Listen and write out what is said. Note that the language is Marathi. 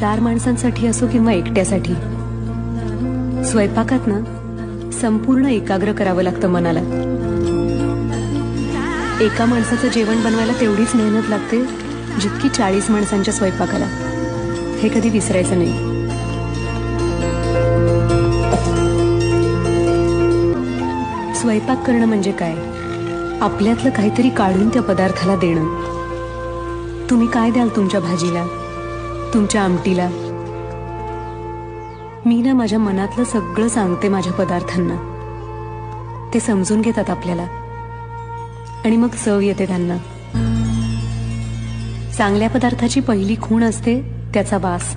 4 माणसांसाठी असो किंवा एकट्यासाठी, स्वयंपाकात ना संपूर्ण एकाग्र करावं लागतं मनाला. एका माणसाचं जेवण बनवायला तेवढीच मेहनत लागते जितकी 40 माणसांच्या स्वयंपाकाला. हे कधी विसरायचं नाही. स्वयंपाक करणं म्हणजे काय? आपल्यातलं काहीतरी काढून त्या पदार्थाला देणं. तुम्ही काय द्याल तुमच्या भाजीला, तुमच्या आमटीला? मी ना माझ्या मनातलं सगळं सांगते माझ्या पदार्थांना. ते समजून घेतात आपल्याला आणि मग चव येते त्यांना. चांगल्या पदार्थाची पहिली खूण असते त्याचा वास.